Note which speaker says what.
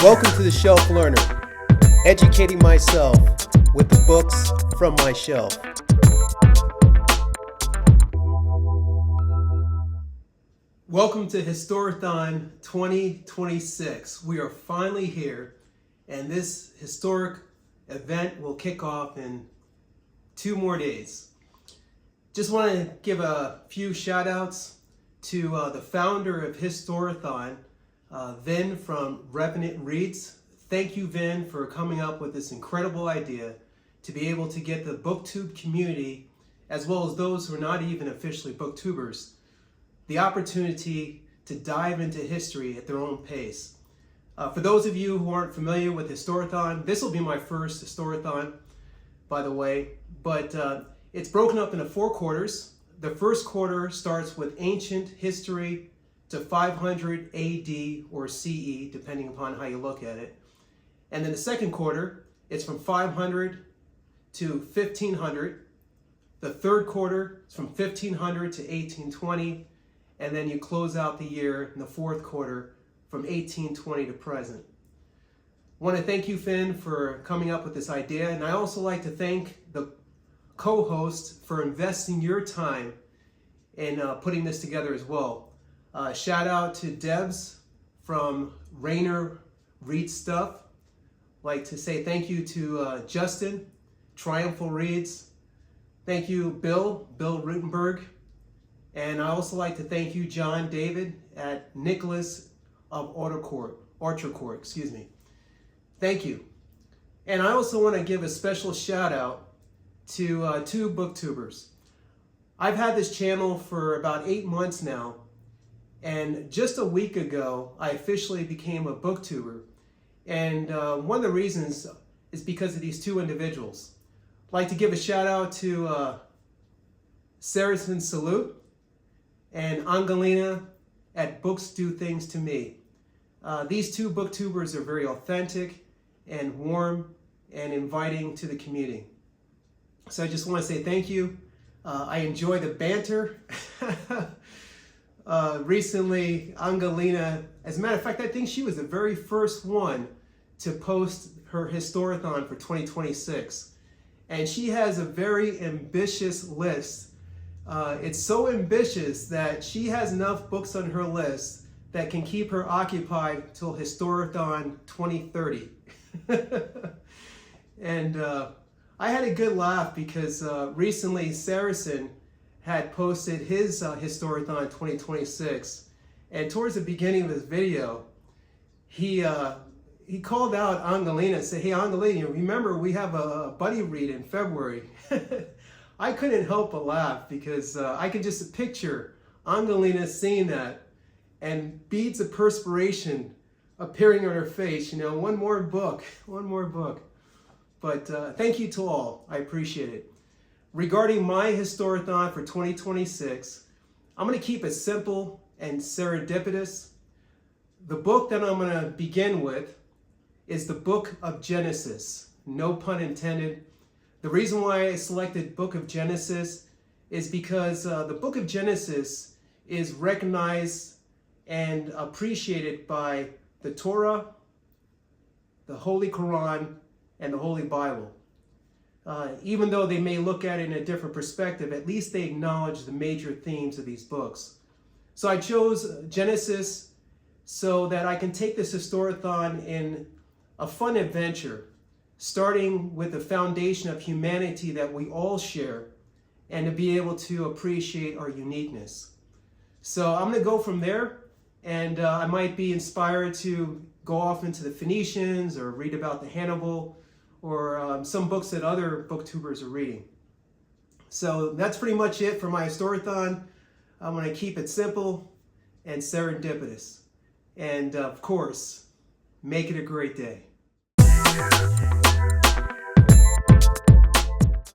Speaker 1: Welcome to the Shelf Learner, educating myself with the books from my shelf. Welcome to Historathon 2026. We are finally here, and this historic event will kick off in 2 more days. Just want to give a few shout outs to the founder of Historathon, Vin from Revenant Reads. Thank you, Vin, for coming up with this incredible idea to be able to get the BookTube community, as well as those who are not even officially BookTubers, the opportunity to dive into history at their own pace. For those of you who aren't familiar with Historathon, this will be my first Historathon, by the way, but it's broken up into 4 quarters. The first quarter starts with ancient history to 500 AD or CE, depending upon how you look at it. And then the second quarter, it's from 500 to 1500. The third quarter is from 1500 to 1820. And then you close out the year in the fourth quarter from 1820 to present. I want to thank you, Finn, for coming up with this idea. And I also like to thank the co-host for investing your time in putting this together as well. Shout out to Debs from Rainer Reads Stuff. Like to say thank you to Justin, Triumphal Reads. Thank you, Bill Rutenberg. And I also like to thank you, John David, at Nicholas of Orchard excuse me. Thank you. And I also want to give a special shout out to 2 BookTubers. I've had this channel for about 8 months now, and just a week ago, I officially became a BookTuber. And one of the reasons is because of these 2 individuals. I'd like to give a shout out to Saracen Salute and Angelina at Books Do Things to Me. These 2 BookTubers are very authentic and warm and inviting to the community. So I just want to say thank you. I enjoy the banter. Recently, Angelina, as a matter of fact, I think she was the very first one to post her Historathon for 2026. And she has a very ambitious list. It's so ambitious that she has enough books on her list that can keep her occupied till Historathon 2030. And I had a good laugh because recently Saracen had posted his Historathon 2026, and towards the beginning of his video, he called out Angelina and said, "Hey Angelina, remember we have a buddy read in February." I couldn't help but laugh because I could just picture Angelina seeing that and beads of perspiration appearing on her face. You know, one more book. But thank you to all. I appreciate it. Regarding my Historathon for 2026, I'm going to keep it simple and serendipitous. The book that I'm going to begin with is the Book of Genesis. No pun intended. The reason why I selected Book of Genesis is because the Book of Genesis is recognized and appreciated by the Torah, the Holy Quran, and the Holy Bible. Even though they may look at it in a different perspective, at least they acknowledge the major themes of these books. So I chose Genesis so that I can take this Historathon in a fun adventure, starting with the foundation of humanity that we all share, and to be able to appreciate our uniqueness. So I'm going to go from there, and I might be inspired to go off into the Phoenicians or read about the Hannibal, or some books that other BookTubers are reading. So that's pretty much it for my Historathon. I'm going to keep it simple and serendipitous. And of course, make it a great day.